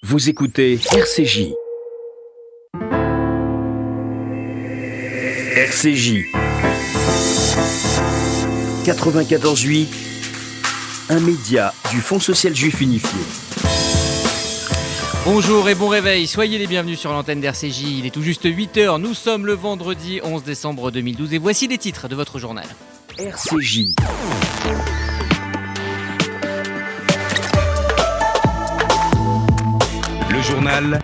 Vous écoutez RCJ. RCJ 94.8, un média du Fonds social juif unifié. Bonjour et bon réveil, soyez les bienvenus sur l'antenne d'RCJ. Il est tout juste 8h, nous sommes le vendredi 11 décembre 2012 et voici les titres de votre journal. RCJ. Le journal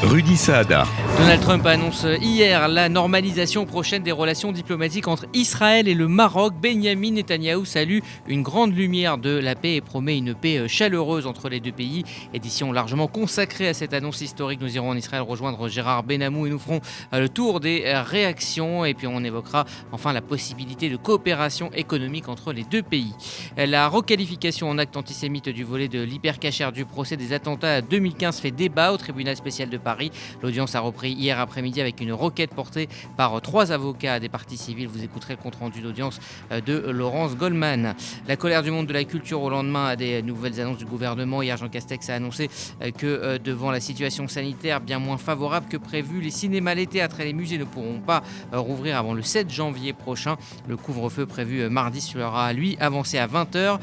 Rudy Saada. Donald Trump annonce hier la normalisation prochaine des relations diplomatiques entre Israël et le Maroc. Benyamin Netanyahou salue une grande lumière de la paix et promet une paix chaleureuse entre les deux pays. Édition largement consacrée à cette annonce historique. Nous irons en Israël rejoindre Gérard Benamou et nous ferons le tour des réactions. Et puis on évoquera enfin la possibilité de coopération économique entre les deux pays. La requalification en acte antisémite du volet de l'hypercachère du procès des attentats 2015 fait débat au tribunal spécial de Paris. L'audience a repris hier après-midi avec une requête portée par 3 avocats des parties civiles. Vous écouterez le compte-rendu d'audience de Laurence Goldman. La colère du monde de la culture au lendemain des nouvelles annonces du gouvernement. Hier, Jean Castex a annoncé que devant la situation sanitaire bien moins favorable que prévu, les cinémas, les théâtres et les musées ne pourront pas rouvrir avant le 7 janvier prochain. Le couvre-feu prévu mardi sera, lui, avancé à 20h.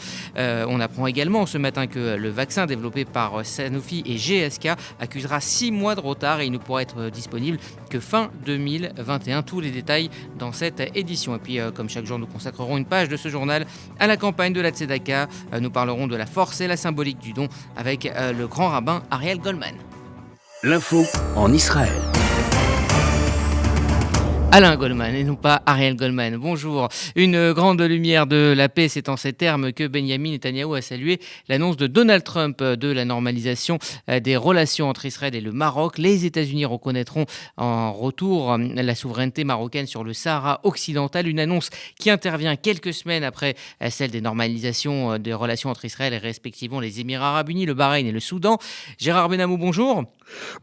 On apprend également ce matin que le vaccin développé par Sanofi et GSK accusera 6 mois de retard et il ne pourra être disponible que fin 2021. Tous les détails dans cette édition. Et puis, comme chaque jour, nous consacrerons une page de ce journal à la campagne de la Tzedaka. Nous parlerons de la force et la symbolique du don avec le grand rabbin Ariel Goldman. L'info en Israël. Alain Goldman et non pas Ariel Goldman. Bonjour. Une grande lumière de la paix, c'est en ces termes que Benyamin Netanyahou a salué l'annonce de Donald Trump de la normalisation des relations entre Israël et le Maroc. Les États-Unis reconnaîtront en retour la souveraineté marocaine sur le Sahara occidental. Une annonce qui intervient quelques semaines après celle des normalisations des relations entre Israël et respectivement les Émirats arabes unis, le Bahreïn et le Soudan. Gérard Benamou, bonjour.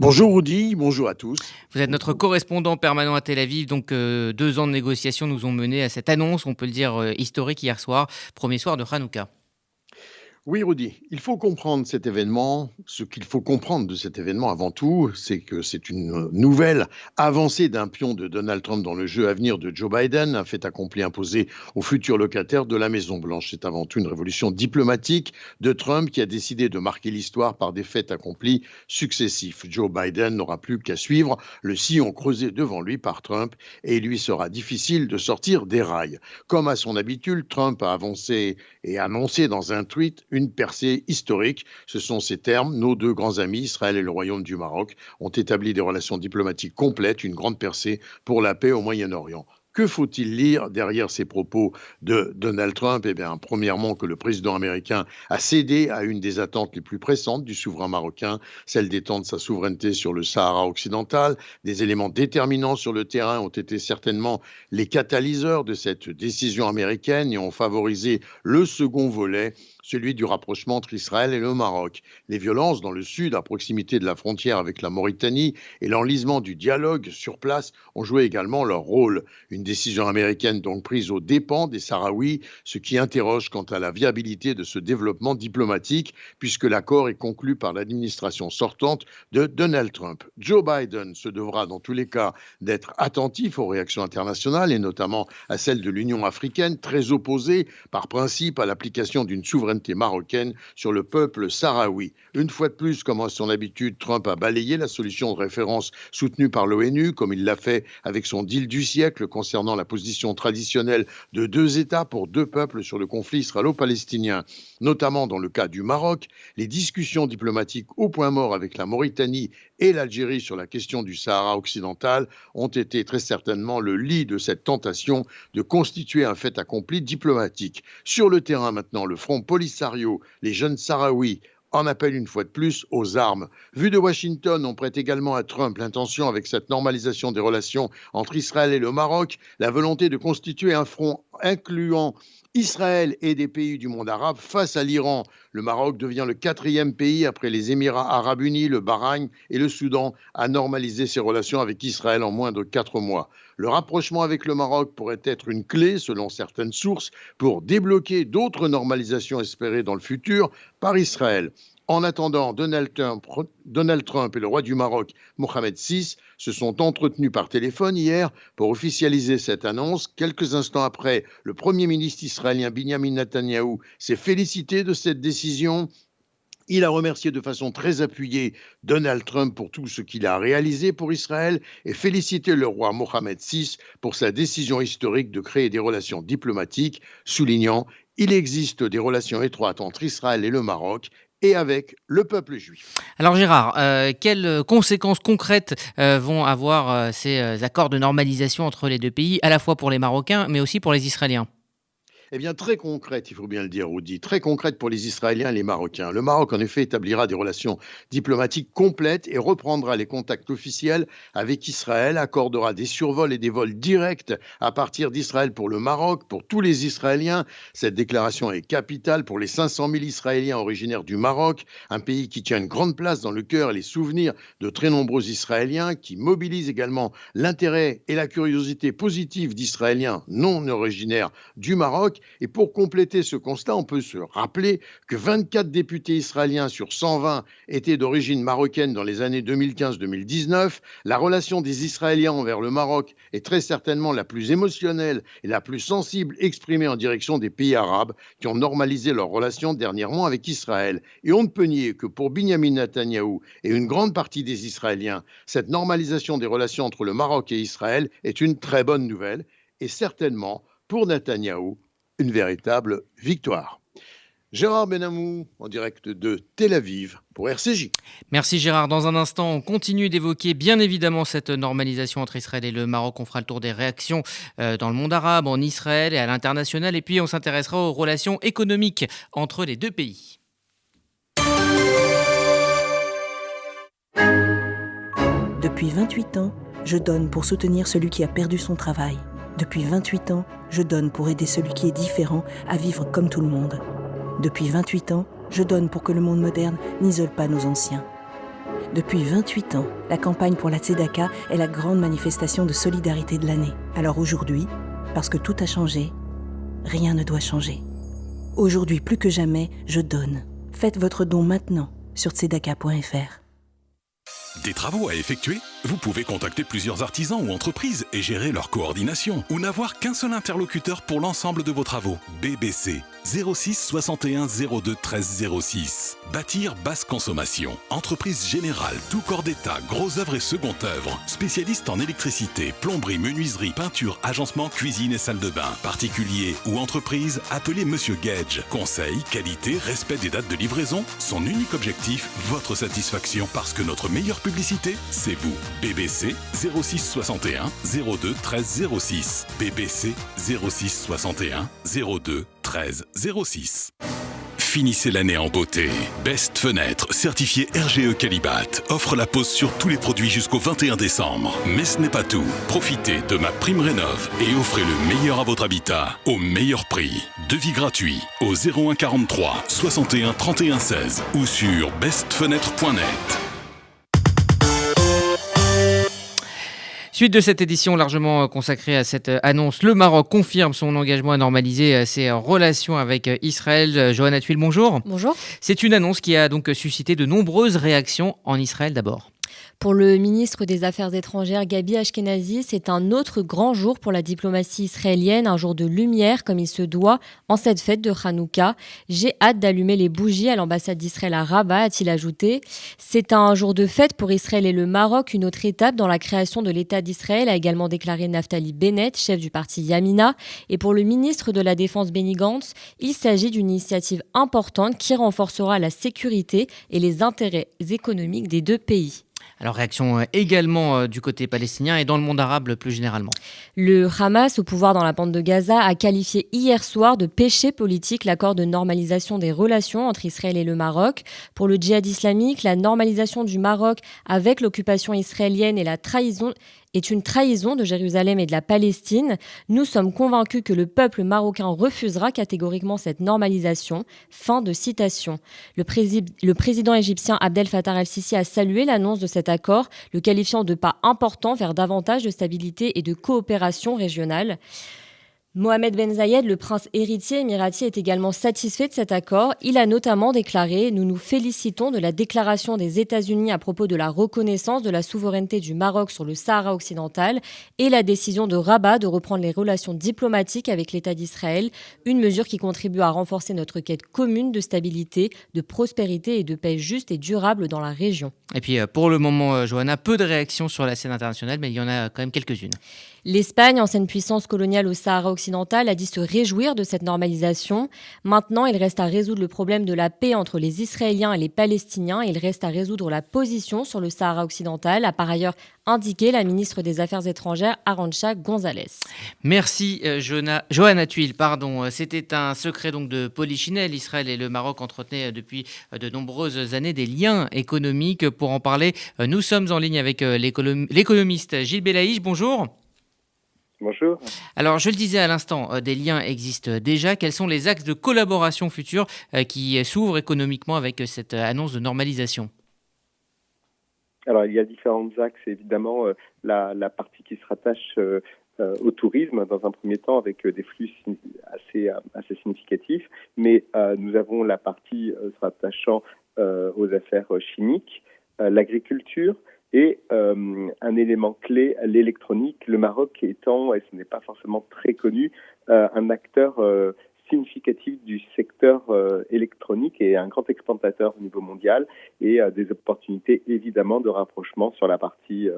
Bonjour Rudy, bonjour à tous. Vous êtes notre correspondant permanent à Tel Aviv, donc 2 ans de négociations nous ont mené à cette annonce, on peut le dire, historique hier soir, premier soir de Hanouka. Oui Rudy, il faut comprendre cet événement. Ce qu'il faut comprendre de cet événement avant tout, c'est que c'est une nouvelle avancée d'un pion de Donald Trump dans le jeu à venir de Joe Biden, un fait accompli imposé aux futurs locataires de la Maison-Blanche. C'est avant tout une révolution diplomatique de Trump qui a décidé de marquer l'histoire par des faits accomplis successifs. Joe Biden n'aura plus qu'à suivre le sillon creusé devant lui par Trump et il lui sera difficile de sortir des rails. Comme à son habitude, Trump a avancé et annoncé dans un tweet une percée historique. Ce sont ces termes. Nos 2 grands amis, Israël et le Royaume du Maroc, ont établi des relations diplomatiques complètes, une grande percée pour la paix au Moyen-Orient. Que faut-il lire derrière ces propos de Donald Trump ? Eh bien, premièrement, que le président américain a cédé à une des attentes les plus pressantes du souverain marocain, celle d'étendre sa souveraineté sur le Sahara occidental. Des éléments déterminants sur le terrain ont été certainement les catalyseurs de cette décision américaine et ont favorisé le second volet, celui du rapprochement entre Israël et le Maroc. Les violences dans le sud, à proximité de la frontière avec la Mauritanie, et l'enlisement du dialogue sur place ont joué également leur rôle. Une décision américaine donc prise aux dépens des Sahraouis, ce qui interroge quant à la viabilité de ce développement diplomatique, puisque l'accord est conclu par l'administration sortante de Donald Trump. Joe Biden se devra dans tous les cas d'être attentif aux réactions internationales, et notamment à celles de l'Union africaine, très opposée par principe à l'application d'une souveraineté marocaine sur le peuple sahraoui. Une fois de plus, comme à son habitude, Trump a balayé la solution de référence soutenue par l'ONU, comme il l'a fait avec son deal du siècle concernant la position traditionnelle de 2 États pour 2 peuples sur le conflit israélo-palestinien. Notamment dans le cas du Maroc, les discussions diplomatiques au point mort avec la Mauritanie et l'Algérie sur la question du Sahara occidental ont été très certainement le lit de cette tentation de constituer un fait accompli diplomatique. Sur le terrain maintenant, le front Polisario, les jeunes Sahraouis, en appellent une fois de plus aux armes. Vu de Washington, on prête également à Trump l'intention, avec cette normalisation des relations entre Israël et le Maroc, la volonté de constituer un front incluant Israël et des pays du monde arabe face à l'Iran. Le Maroc devient le 4e pays après les Émirats arabes unis, le Bahreïn et le Soudan à normaliser ses relations avec Israël en moins de 4 mois. Le rapprochement avec le Maroc pourrait être une clé, selon certaines sources, pour débloquer d'autres normalisations espérées dans le futur par Israël. En attendant, Donald Trump et le roi du Maroc, Mohamed VI, se sont entretenus par téléphone hier pour officialiser cette annonce. Quelques instants après, le Premier ministre israélien Benjamin Netanyahou s'est félicité de cette décision. Il a remercié de façon très appuyée Donald Trump pour tout ce qu'il a réalisé pour Israël et félicité le roi Mohamed VI pour sa décision historique de créer des relations diplomatiques, soulignant « Il existe des relations étroites entre Israël et le Maroc » et avec le peuple juif. Alors Gérard, quelles conséquences concrètes vont avoir ces accords de normalisation entre les deux pays, à la fois pour les Marocains, mais aussi pour les Israéliens ? Eh bien, très concrète, il faut bien le dire, Rudy, très concrète pour les Israéliens et les Marocains. Le Maroc, en effet, établira des relations diplomatiques complètes et reprendra les contacts officiels avec Israël, accordera des survols et des vols directs à partir d'Israël pour le Maroc, pour tous les Israéliens. Cette déclaration est capitale pour les 500 000 Israéliens originaires du Maroc, un pays qui tient une grande place dans le cœur et les souvenirs de très nombreux Israéliens, qui mobilise également l'intérêt et la curiosité positive d'Israéliens non originaires du Maroc. Et pour compléter ce constat, on peut se rappeler que 24 députés israéliens sur 120 étaient d'origine marocaine dans les années 2015-2019. La relation des Israéliens envers le Maroc est très certainement la plus émotionnelle et la plus sensible exprimée en direction des pays arabes qui ont normalisé leurs relations dernièrement avec Israël. Et on ne peut nier que pour Benjamin Netanyahou et une grande partie des Israéliens, cette normalisation des relations entre le Maroc et Israël est une très bonne nouvelle et certainement pour Netanyahou une véritable victoire. Gérard Benamou, en direct de Tel Aviv pour RCJ. Merci Gérard. Dans un instant, on continue d'évoquer bien évidemment cette normalisation entre Israël et le Maroc. On fera le tour des réactions dans le monde arabe, en Israël et à l'international. Et puis on s'intéressera aux relations économiques entre les deux pays. Depuis 28 ans, je donne pour soutenir celui qui a perdu son travail. Depuis 28 ans, je donne pour aider celui qui est différent à vivre comme tout le monde. Depuis 28 ans, je donne pour que le monde moderne n'isole pas nos anciens. Depuis 28 ans, la campagne pour la Tzedaka est la grande manifestation de solidarité de l'année. Alors aujourd'hui, parce que tout a changé, rien ne doit changer. Aujourd'hui, plus que jamais, je donne. Faites votre don maintenant sur tzedaka.fr. Des travaux à effectuer ? Vous pouvez contacter plusieurs artisans ou entreprises et gérer leur coordination. Ou n'avoir qu'un seul interlocuteur pour l'ensemble de vos travaux. BBC 06 61 02 13 06. Bâtir basse consommation. Entreprise générale, tout corps d'État, gros œuvres et second œuvre. Spécialiste en électricité, plomberie, menuiserie, peinture, agencement, cuisine et salle de bain. Particulier ou entreprise, appelez Monsieur Gage. Conseil, qualité, respect des dates de livraison. Son unique objectif, votre satisfaction. Parce que notre meilleure publicité, c'est vous. BBC 06 61 02 13 06. BBC 06 61 02 13 06. Finissez l'année en beauté. Best Fenêtre, certifié RGE Qualibat, offre la pause sur tous les produits jusqu'au 21 décembre. Mais ce n'est pas tout. Profitez de ma prime rénov et offrez le meilleur à votre habitat au meilleur prix. Devis gratuit au 01 43 61 31 16 ou sur bestfenêtre.net. Suite de cette édition largement consacrée à cette annonce, le Maroc confirme son engagement à normaliser ses relations avec Israël. Johanna Tuile, bonjour. Bonjour. C'est une annonce qui a donc suscité de nombreuses réactions en Israël d'abord. Pour le ministre des Affaires étrangères, Gabi Ashkenazi, c'est un autre grand jour pour la diplomatie israélienne, un jour de lumière comme il se doit en cette fête de Hanouka. J'ai hâte d'allumer les bougies à l'ambassade d'Israël à Rabat, a-t-il ajouté. C'est un jour de fête pour Israël et le Maroc, une autre étape dans la création de l'État d'Israël, a également déclaré Naftali Bennett, chef du parti Yamina. Et pour le ministre de la Défense Benny Gantz, il s'agit d'une initiative importante qui renforcera la sécurité et les intérêts économiques des deux pays. Alors réaction également du côté palestinien et dans le monde arabe plus généralement. Le Hamas, au pouvoir dans la bande de Gaza, a qualifié hier soir de péché politique l'accord de normalisation des relations entre Israël et le Maroc. Pour le djihad islamique, la normalisation du Maroc avec l'occupation israélienne et la trahison est une trahison de Jérusalem et de la Palestine. Nous sommes convaincus que le peuple marocain refusera catégoriquement cette normalisation. Fin de citation. Le président égyptien Abdel Fattah el-Sisi a salué l'annonce de cet accord, le qualifiant de pas important vers davantage de stabilité et de coopération régionale. Mohamed Ben Zayed, le prince héritier émirati, est également satisfait de cet accord. Il a notamment déclaré « Nous nous félicitons de la déclaration des États-Unis à propos de la reconnaissance de la souveraineté du Maroc sur le Sahara occidental et la décision de Rabat de reprendre les relations diplomatiques avec l'État d'Israël, une mesure qui contribue à renforcer notre quête commune de stabilité, de prospérité et de paix juste et durable dans la région. » Et puis pour le moment, Johanna, peu de réactions sur la scène internationale, mais il y en a quand même quelques-unes. L'Espagne, ancienne puissance coloniale au Sahara occidental, a dit se réjouir de cette normalisation. Maintenant, il reste à résoudre le problème de la paix entre les Israéliens et les Palestiniens. Il reste à résoudre la position sur le Sahara occidental, a par ailleurs indiqué la ministre des Affaires étrangères, Arantxa González. Merci Johanna Thuil. C'était un secret donc de Polichinelle. Israël et le Maroc entretenaient depuis de nombreuses années des liens économiques. Pour en parler, nous sommes en ligne avec l'économiste Gilles Belaïch. Bonjour. Bonjour. Alors, je le disais à l'instant, des liens existent déjà. Quels sont les axes de collaboration futurs qui s'ouvrent économiquement avec cette annonce de normalisation ? Alors, il y a différents axes, évidemment. La partie qui se rattache au tourisme, dans un premier temps, avec des flux assez significatifs. Mais nous avons la partie se rattachant aux affaires chimiques, l'agriculture, et un élément clé, l'électronique, le Maroc étant, et ce n'est pas forcément très connu, un acteur significatif du secteur électronique et un grand exportateur au niveau mondial, et des opportunités évidemment de rapprochement sur la partie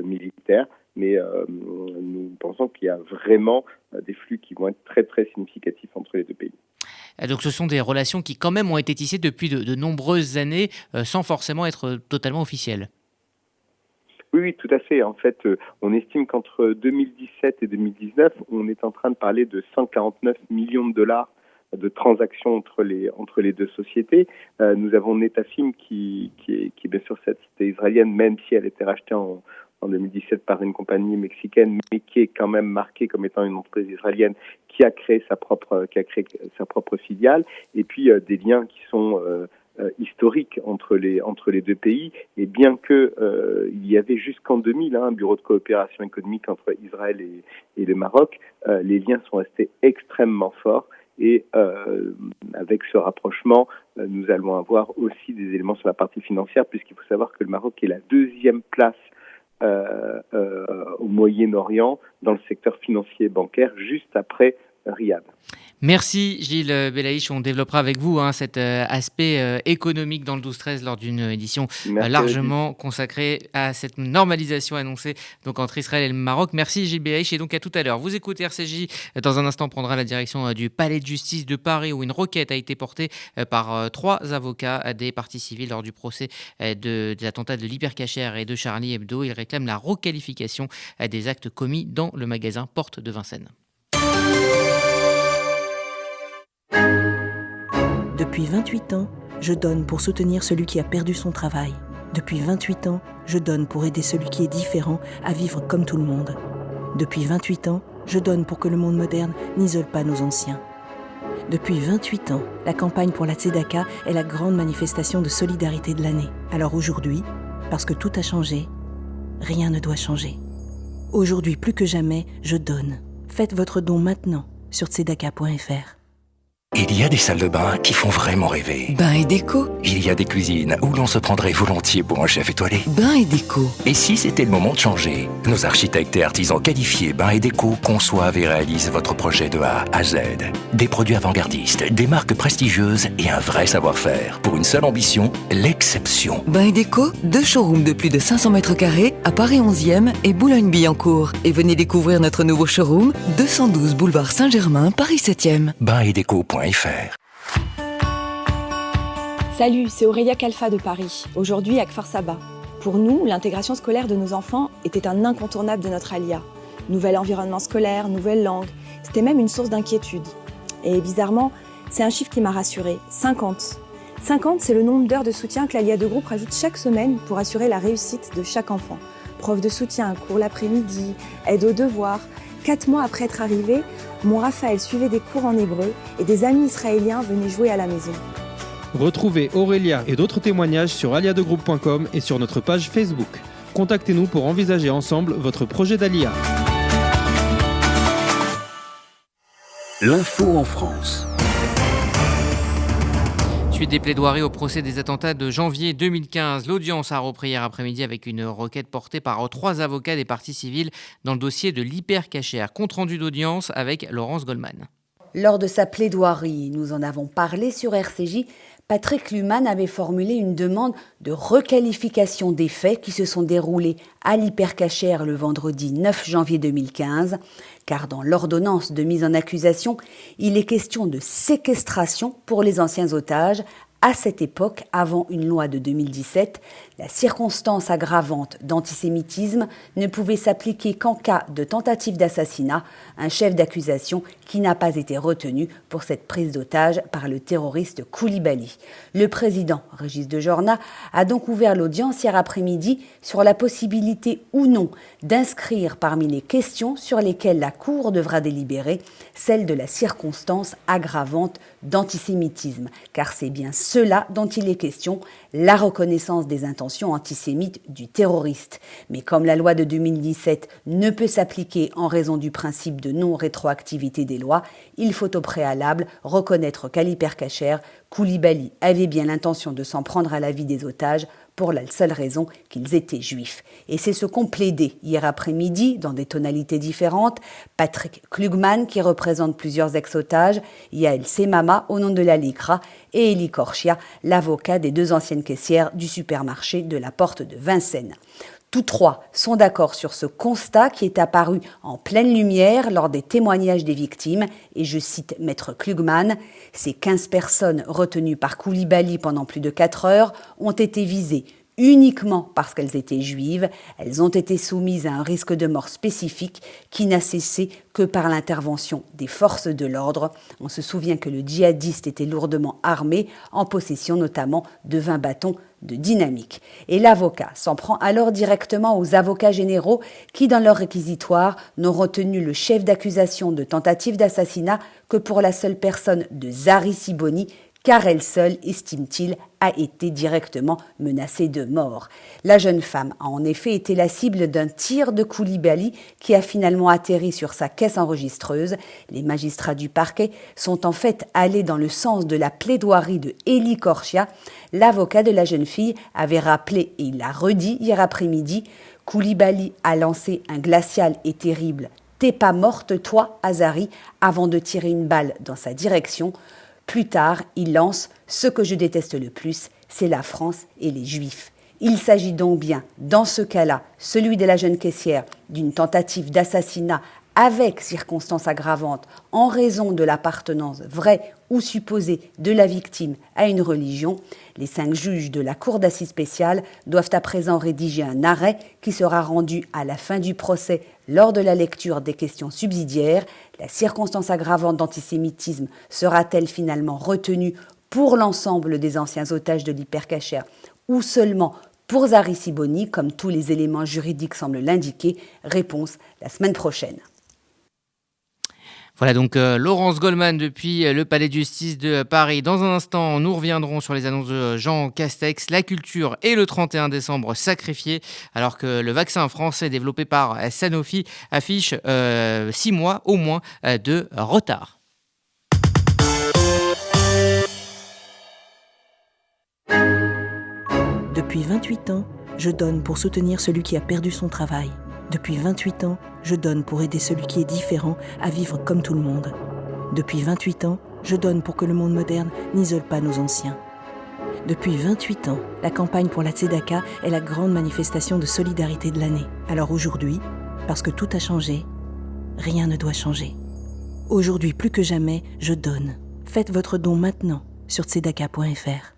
militaire. Mais nous pensons qu'il y a vraiment des flux qui vont être très très significatifs entre les deux pays. Donc ce sont des relations qui quand même ont été tissées depuis de nombreuses années sans forcément être totalement officielles. Oui, tout à fait. En fait, on estime qu'entre 2017 et 2019, on est en train de parler de 149 millions de dollars de transactions entre les deux sociétés. Nous avons Netafim qui est bien sûr cette société israélienne, même si elle a été rachetée en 2017 par une compagnie mexicaine, mais qui est quand même marquée comme étant une entreprise israélienne qui a créé sa propre filiale, et puis des liens qui sont historiques entre les deux pays. Et bien que il y avait jusqu'en 2000 un bureau de coopération économique entre Israël et le Maroc, les liens sont restés extrêmement forts. Et avec ce rapprochement, nous allons avoir aussi des éléments sur la partie financière, puisqu'il faut savoir que le Maroc est la deuxième place au Moyen-Orient dans le secteur financier et bancaire, juste après Riyad. Merci Gilles Belaïch, on développera avec vous cet aspect économique dans le 12-13 lors d'une édition largement consacrée à cette normalisation annoncée donc entre Israël et le Maroc. Merci Gilles Belaïch et donc à tout à l'heure. Vous écoutez RCJ, dans un instant on prendra la direction du Palais de Justice de Paris où une requête a été portée par 3 avocats des parties civiles lors du procès des attentats de l'Hypercacher et de Charlie Hebdo. Ils réclament la requalification des actes commis dans le magasin Porte de Vincennes. Depuis 28 ans, je donne pour soutenir celui qui a perdu son travail. Depuis 28 ans, je donne pour aider celui qui est différent à vivre comme tout le monde. Depuis 28 ans, je donne pour que le monde moderne n'isole pas nos anciens. Depuis 28 ans, la campagne pour la Tzedaka est la grande manifestation de solidarité de l'année. Alors aujourd'hui, parce que tout a changé, rien ne doit changer. Aujourd'hui, plus que jamais, je donne. Faites votre don maintenant sur tzedaka.fr. Il y a des salles de bain qui font vraiment rêver. Bain et déco. Il y a des cuisines où l'on se prendrait volontiers pour un chef étoilé. Bain et déco. Et si c'était le moment de changer ? Nos architectes et artisans qualifiés Bain et déco conçoivent et réalisent votre projet de A à Z. Des produits avant-gardistes, des marques prestigieuses et un vrai savoir-faire. Pour une seule ambition, l'exception. Bain et déco, 2 showrooms de plus de 500 mètres carrés à Paris 11e et Boulogne-Billancourt. Et venez découvrir notre nouveau showroom, 212 boulevard Saint-Germain, Paris 7e. Bainetdeco.fr. Salut, c'est Aurélia Kalfa de Paris, aujourd'hui à Kfar Saba. Pour nous, l'intégration scolaire de nos enfants était un incontournable de notre Alia. Nouvel environnement scolaire, nouvelle langue, c'était même une source d'inquiétude. Et bizarrement, c'est un chiffre qui m'a rassurée, 50. 50, c'est le nombre d'heures de soutien que l'Alia de groupe rajoute chaque semaine pour assurer la réussite de chaque enfant. Prof de soutien, cours l'après-midi, aide aux devoirs. 4 mois après être arrivé, mon Raphaël suivait des cours en hébreu et des amis israéliens venaient jouer à la maison. Retrouvez Aurélia et d'autres témoignages sur aliadegroupe.com et sur notre page Facebook. Contactez-nous pour envisager ensemble votre projet d'Alia. L'info en France. Suite des plaidoiries au procès des attentats de janvier 2015, l'audience a repris hier après-midi avec une requête portée par 3 avocats des parties civiles dans le dossier de l'hypercachère. Compte rendu d'audience avec Laurence Goldman. Lors de sa plaidoirie, nous en avons parlé sur RCJ, Patrick Luman avait formulé une demande de requalification des faits qui se sont déroulés à l'hypercachère le vendredi 9 janvier 2015, car dans l'ordonnance de mise en accusation, il est question de séquestration pour les anciens otages. À cette époque, avant une loi de 2017, la circonstance aggravante d'antisémitisme ne pouvait s'appliquer qu'en cas de tentative d'assassinat, un chef d'accusation qui n'a pas été retenu pour cette prise d'otage par le terroriste Koulibaly. Le président, Régis Dejorna, a donc ouvert l'audience hier après-midi sur la possibilité ou non d'inscrire parmi les questions sur lesquelles la Cour devra délibérer celle de la circonstance aggravante d'antisémitisme, car c'est bien cela dont il est question, la reconnaissance des intentions antisémites du terroriste. Mais comme la loi de 2017 ne peut s'appliquer en raison du principe de non-rétroactivité des lois, il faut au préalable reconnaître qu'à l'hypercachère, Koulibaly avait bien l'intention de s'en prendre à la vie des otages pour la seule raison qu'ils étaient juifs. Et c'est ce qu'ont plaidé hier après-midi, dans des tonalités différentes, Patrick Klugman, qui représente plusieurs ex-otages, Yael Semama, au nom de la LICRA, et Elie Korchia, l'avocat des 2 anciennes caissières du supermarché de la Porte de Vincennes. Tous 3 sont d'accord sur ce constat qui est apparu en pleine lumière lors des témoignages des victimes. Et je cite Maître Klugman, « Ces 15 personnes retenues par Koulibaly pendant plus de 4 heures ont été visées uniquement parce qu'elles étaient juives. Elles ont été soumises à un risque de mort spécifique qui n'a cessé que par l'intervention des forces de l'ordre. On se souvient que le djihadiste était lourdement armé, en possession notamment de 20 bâtons de dynamique. » Et l'avocat s'en prend alors directement aux avocats généraux qui, dans leur réquisitoire, n'ont retenu le chef d'accusation de tentative d'assassinat que pour la seule personne de Zari Siboni, car elle seule, estime-t-il, a été directement menacée de mort. La jeune femme a en effet été la cible d'un tir de Koulibaly qui a finalement atterri sur sa caisse enregistreuse. Les magistrats du parquet sont en fait allés dans le sens de la plaidoirie de Elie Korchia. L'avocat de la jeune fille avait rappelé, et il l'a redit hier après-midi, Koulibaly a lancé un glacial et terrible « T'es pas morte, toi, Azari » avant de tirer une balle dans sa direction. Plus tard, il lance « Ce que je déteste le plus, c'est la France et les Juifs ». Il s'agit donc bien, dans ce cas-là, celui de la jeune caissière, d'une tentative d'assassinat avec circonstances aggravantes en raison de l'appartenance vraie ou supposée de la victime à une religion. Les 5 juges de la Cour d'assises spéciale doivent à présent rédiger un arrêt qui sera rendu à la fin du procès lors de la lecture des questions subsidiaires. La circonstance aggravante d'antisémitisme sera-t-elle finalement retenue pour l'ensemble des anciens otages de l'hypercachère ou seulement pour Zari Siboni, comme tous les éléments juridiques semblent l'indiquer? Réponse la semaine prochaine. Voilà donc Laurence Goldman depuis le Palais de Justice de Paris. Dans un instant, nous reviendrons sur les annonces de Jean Castex, la culture et le 31 décembre sacrifié, alors que le vaccin français développé par Sanofi affiche 6 mois au moins de retard. Depuis 28 ans, je donne pour soutenir celui qui a perdu son travail. Depuis 28 ans, je donne pour aider celui qui est différent à vivre comme tout le monde. Depuis 28 ans, je donne pour que le monde moderne n'isole pas nos anciens. Depuis 28 ans, la campagne pour la Tzedaka est la grande manifestation de solidarité de l'année. Alors aujourd'hui, parce que tout a changé, rien ne doit changer. Aujourd'hui, plus que jamais, je donne. Faites votre don maintenant sur tzedaka.fr.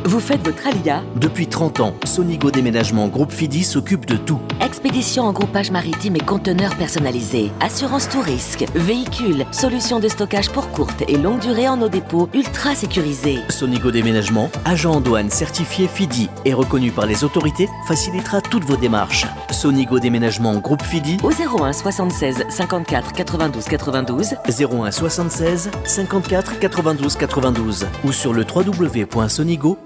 Vous faites votre Alia? Depuis 30 ans, Sonigo Déménagement Groupe Fidi s'occupe de tout. Expédition en groupage maritime et conteneurs personnalisés, assurance tout risque, véhicules, solutions de stockage pour courte et longue durée en nos dépôts ultra sécurisés. Sonigo Déménagement, agent en douane certifié Fidi et reconnu par les autorités, facilitera toutes vos démarches. Sonigo Déménagement Groupe Fidi au 01 76 54 92 92 01 76 54 92 92 ou sur le www.sonigo.eu.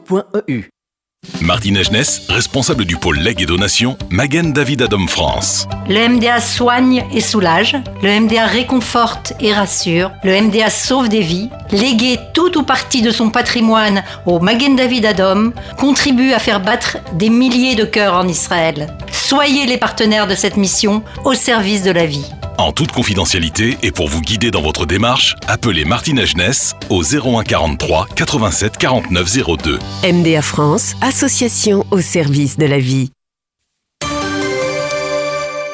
Martine Agenès, responsable du pôle legs et donations, Magen David Adom France. Le MDA soigne et soulage, le MDA réconforte et rassure, le MDA sauve des vies. Léguer tout ou partie de son patrimoine au Magen David Adom contribue à faire battre des milliers de cœurs en Israël. Soyez les partenaires de cette mission au service de la vie. En toute confidentialité et pour vous guider dans votre démarche, appelez Martine Agenès au 01 43 87 49 02. MDA France, association au service de la vie.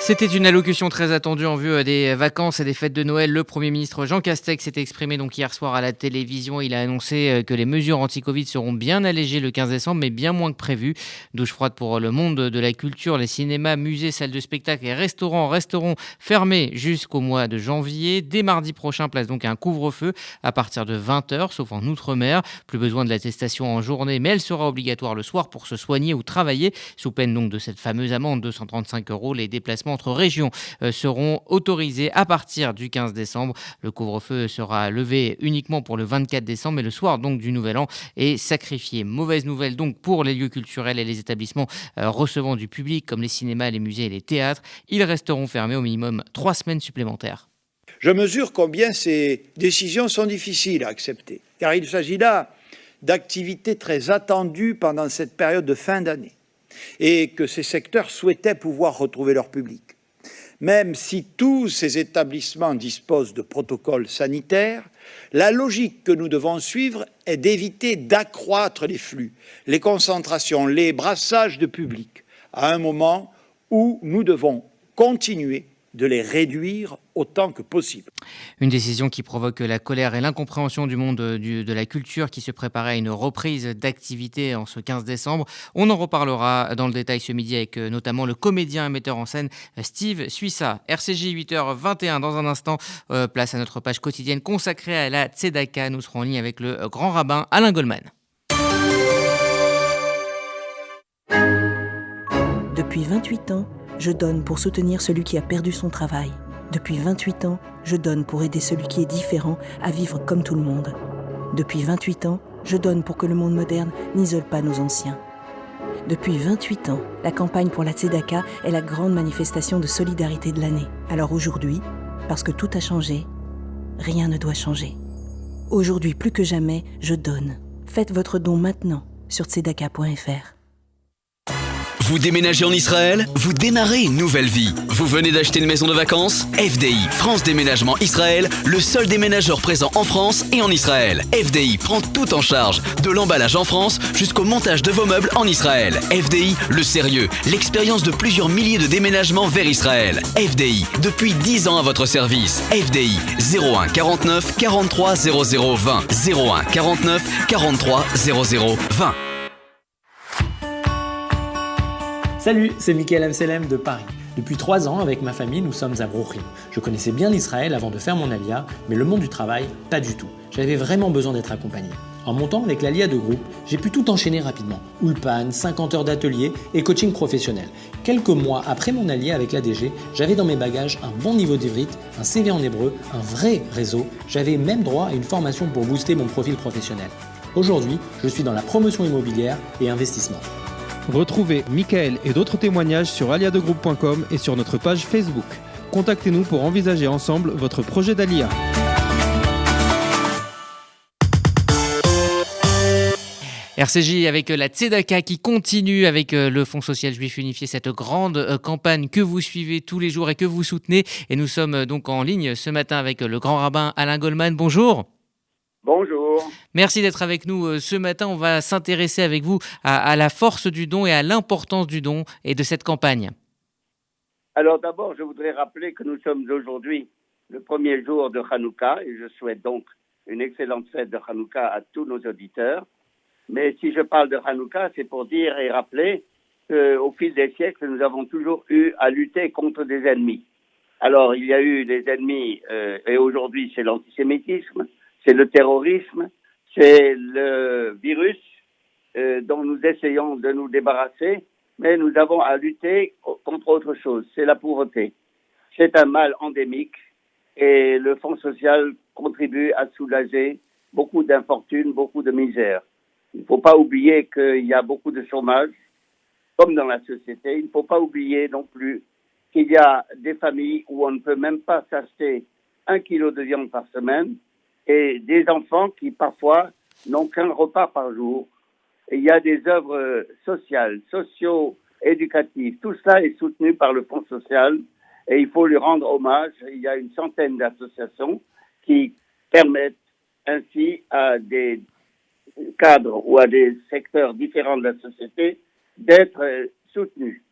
C'était une allocution très attendue en vue des vacances et des fêtes de Noël. Le Premier ministre Jean Castex s'est exprimé donc hier soir à la télévision. Il a annoncé que les mesures anti-Covid seront bien allégées le 15 décembre, mais bien moins que prévu. Douche froide pour le monde de la culture. Les cinémas, musées, salles de spectacle et restaurants resteront fermés jusqu'au mois de janvier. Dès mardi prochain, place donc un couvre-feu à partir de 20h, sauf en Outre-mer. Plus besoin de l'attestation en journée, mais elle sera obligatoire le soir pour se soigner ou travailler. Sous peine donc de cette fameuse amende de 135 €, les déplacements entre régions seront autorisés à partir du 15 décembre. Le couvre-feu sera levé uniquement pour le 24 décembre et le soir donc du Nouvel An est sacrifié. Mauvaise nouvelle donc pour les lieux culturels et les établissements recevant du public comme les cinémas, les musées et les théâtres. Ils resteront fermés au minimum 3 semaines supplémentaires. Je mesure combien ces décisions sont difficiles à accepter, car il s'agit là d'activités très attendues pendant cette période de fin d'année et que ces secteurs souhaitaient pouvoir retrouver leur public. Même si tous ces établissements disposent de protocoles sanitaires, la logique que nous devons suivre est d'éviter d'accroître les flux, les concentrations, les brassages de public, à un moment où nous devons continuer de les réduire autant que possible. Une décision qui provoque la colère et l'incompréhension du monde de la culture qui se préparait à une reprise d'activité en ce 15 décembre. On en reparlera dans le détail ce midi avec notamment le comédien et metteur en scène Steve Suissa. RCJ 8h21 dans un instant. Place à notre page quotidienne consacrée à la Tzedaka. Nous serons en ligne avec le grand rabbin Alain Goldman. Depuis 28 ans, je donne pour soutenir celui qui a perdu son travail. Depuis 28 ans, je donne pour aider celui qui est différent à vivre comme tout le monde. Depuis 28 ans, je donne pour que le monde moderne n'isole pas nos anciens. Depuis 28 ans, la campagne pour la Tzedaka est la grande manifestation de solidarité de l'année. Alors aujourd'hui, parce que tout a changé, rien ne doit changer. Aujourd'hui, plus que jamais, je donne. Faites votre don maintenant sur tzedaka.fr. Vous déménagez en Israël? Vous démarrez une nouvelle vie. Vous venez d'acheter une maison de vacances? FDI, France Déménagement Israël, le seul déménageur présent en France et en Israël. FDI prend tout en charge, de l'emballage en France jusqu'au montage de vos meubles en Israël. FDI, le sérieux, l'expérience de plusieurs milliers de déménagements vers Israël. FDI, depuis 10 ans à votre service. FDI, 01 49 43 00 20. 01 49 43 00 20. Salut, c'est Michael Amselem de Paris. Depuis 3 ans, avec ma famille, nous sommes à Brooklyn. Je connaissais bien l'Israël avant de faire mon alia, mais le monde du travail, pas du tout. J'avais vraiment besoin d'être accompagné. En montant avec l'alia de groupe, j'ai pu tout enchaîner rapidement. Ulpan, 50 heures d'atelier et coaching professionnel. Quelques mois après mon alia avec l'ADG, j'avais dans mes bagages un bon niveau d'ivrite, un CV en hébreu, un vrai réseau. J'avais même droit à une formation pour booster mon profil professionnel. Aujourd'hui, je suis dans la promotion immobilière et investissement. Retrouvez Michael et d'autres témoignages sur aliadegroupe.com et sur notre page Facebook. Contactez-nous pour envisager ensemble votre projet d'Alia. RCJ avec la Tzedaka qui continue avec le Fonds social juif unifié, cette grande campagne que vous suivez tous les jours et que vous soutenez. Et nous sommes donc en ligne ce matin avec le grand rabbin Alain Goldman. Bonjour. Bonjour. Merci d'être avec nous ce matin. On va s'intéresser avec vous à la force du don et à l'importance du don et de cette campagne. Alors d'abord, je voudrais rappeler que nous sommes aujourd'hui le premier jour de Hanouka et je souhaite donc une excellente fête de Hanouka à tous nos auditeurs. Mais si je parle de Hanouka, c'est pour dire et rappeler qu'au fil des siècles, nous avons toujours eu à lutter contre des ennemis. Alors il y a eu des ennemis et aujourd'hui c'est l'antisémitisme. C'est le terrorisme, c'est le virus dont nous essayons de nous débarrasser, mais nous avons à lutter contre autre chose, c'est la pauvreté. C'est un mal endémique et le Fonds social contribue à soulager beaucoup d'infortunes, beaucoup de misère. Il ne faut pas oublier qu'il y a beaucoup de chômage, comme dans la société. Il ne faut pas oublier non plus qu'il y a des familles où on ne peut même pas s'acheter 1 kilo de viande par semaine et des enfants qui parfois n'ont qu'un repas par jour. Et il y a des œuvres sociales, socio-éducatives. Tout cela est soutenu par le Fonds social et il faut lui rendre hommage. Il y a une centaine d'associations qui permettent ainsi à des cadres ou à des secteurs différents de la société d'être soutenus.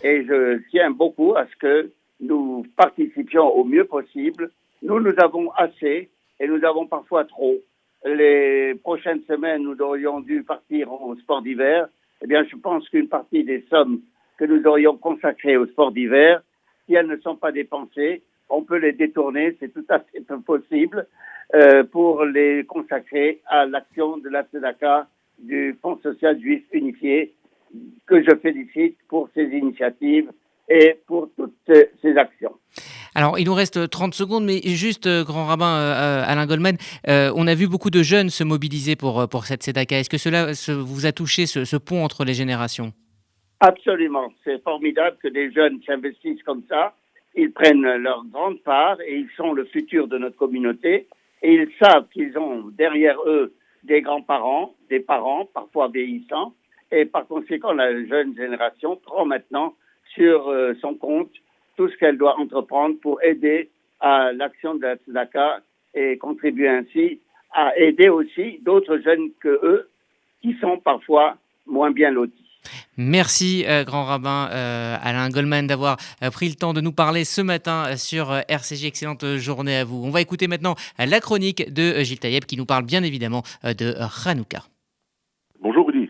Et je tiens beaucoup à ce que nous participions au mieux possible. Nous avons assez et nous avons parfois trop. Les prochaines semaines, nous aurions dû partir au sport d'hiver. Eh bien, je pense qu'une partie des sommes que nous aurions consacrées au sport d'hiver, si elles ne sont pas dépensées, on peut les détourner, c'est tout à fait possible, pour les consacrer à l'action de la Tzedaka du Fonds social juif unifié, que je félicite pour ces initiatives et pour toutes ces actions. Alors, il nous reste 30 secondes, mais juste, grand rabbin Alain Goldman, on a vu beaucoup de jeunes se mobiliser pour cette Tzedaka. Est-ce que cela vous a touché, ce pont entre les générations ? Absolument. C'est formidable que des jeunes s'investissent comme ça. Ils prennent leur grande part et ils sont le futur de notre communauté. Et ils savent qu'ils ont derrière eux des grands-parents, des parents, parfois vieillissants. Et par conséquent, la jeune génération prend maintenant sur son compte tout ce qu'elle doit entreprendre pour aider à l'action de la Tzedaka et contribuer ainsi à aider aussi d'autres jeunes que eux qui sont parfois moins bien lotis. Merci, grand rabbin Alain Goldman, d'avoir pris le temps de nous parler ce matin sur RCJ. Excellente journée à vous. On va écouter maintenant la chronique de Gilles Taïeb qui nous parle bien évidemment de Hanouka. Bonjour Rudy.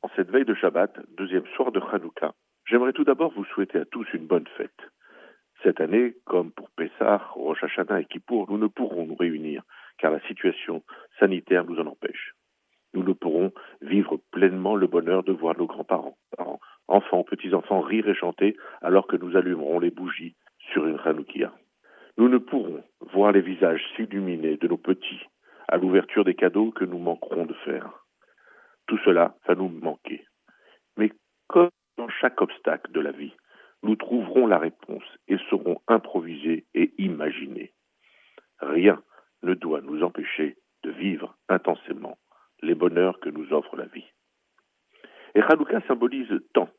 En cette veille de Shabbat, deuxième soir de Hanouka, j'aimerais tout d'abord vous souhaiter à tous une bonne fête. Cette année, comme pour Pessah, Rosh Hashanah et Kippour, nous ne pourrons nous réunir car la situation sanitaire nous en empêche. Nous ne pourrons vivre pleinement le bonheur de voir nos grands-parents, parents, enfants, petits-enfants rire et chanter alors que nous allumerons les bougies sur une Hanoukia. Nous ne pourrons voir les visages s'illuminer de nos petits à l'ouverture des cadeaux que nous manquerons de faire. Tout cela va nous manquer. Mais comme dans chaque obstacle de la vie, nous trouverons la réponse et saurons improviser et imaginer. Rien ne doit nous empêcher de vivre intensément les bonheurs que nous offre la vie. Et Hanouka symbolise tant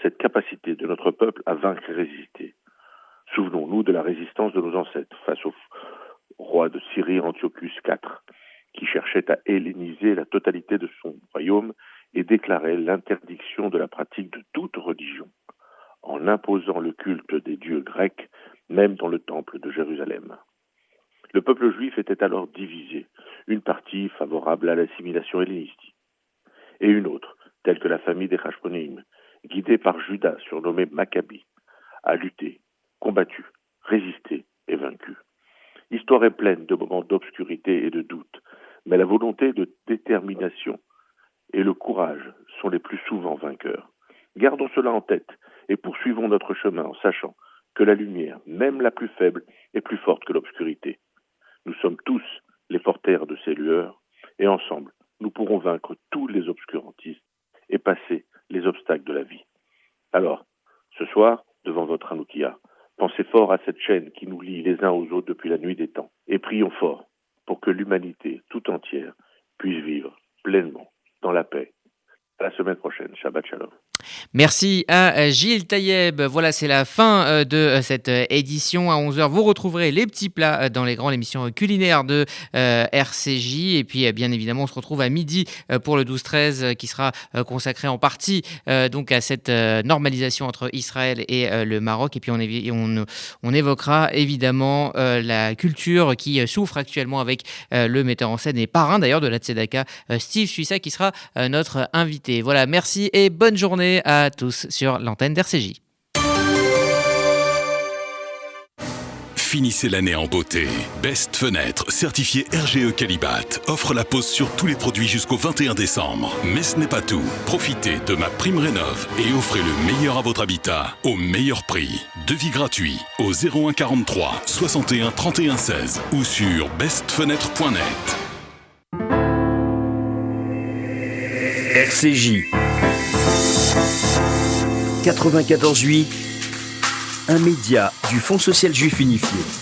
cette capacité de notre peuple à vaincre et résister. Souvenons-nous de la résistance de nos ancêtres face au roi de Syrie Antiochus IV, qui cherchait à helléniser la totalité de son royaume et déclarait l'interdiction de la pratique de toute religion, en imposant le culte des dieux grecs, même dans le temple de Jérusalem. Le peuple juif était alors divisé, une partie favorable à l'assimilation hellénistique, et une autre, telle que la famille des Hashmonéim, guidée par Judas, surnommé Maccabi, a lutté, combattu, résisté et vaincu. L'histoire est pleine de moments d'obscurité et de doute, mais la volonté de détermination et le courage sont les plus souvent vainqueurs. Gardons cela en tête et poursuivons notre chemin en sachant que la lumière, même la plus faible, est plus forte que l'obscurité. Nous sommes tous les porteurs de ces lueurs et ensemble, nous pourrons vaincre tous les obscurantistes et passer les obstacles de la vie. Alors, ce soir, devant votre Hanoukia, pensez fort à cette chaîne qui nous lie les uns aux autres depuis la nuit des temps et prions fort pour que l'humanité tout entière puisse vivre pleinement dans la paix. À la semaine prochaine. Shabbat Shalom. Merci à Gilles Taïeb. Voilà, c'est la fin de cette édition. À 11h, vous retrouverez les petits plats dans les grandes émissions culinaires de RCJ. Et puis, bien évidemment, on se retrouve à midi pour le 12-13 qui sera consacré en partie donc à cette normalisation entre Israël et le Maroc. Et puis, on évoquera évidemment la culture qui souffre actuellement avec le metteur en scène et parrain d'ailleurs de la Tzedaka, Steve Suissa, qui sera notre invité. Voilà, merci et bonne journée à tous sur l'antenne d'RCJ. Finissez l'année en beauté. Best Fenêtre, certifié RGE Qualibat, offre la pause sur tous les produits jusqu'au 21 décembre. Mais ce n'est pas tout. Profitez de ma prime rénov et offrez le meilleur à votre habitat au meilleur prix. Devis gratuit au 01 43 61 31 16 ou sur bestfenêtre.net. RCJ 94.8, un média du Fonds social juif unifié.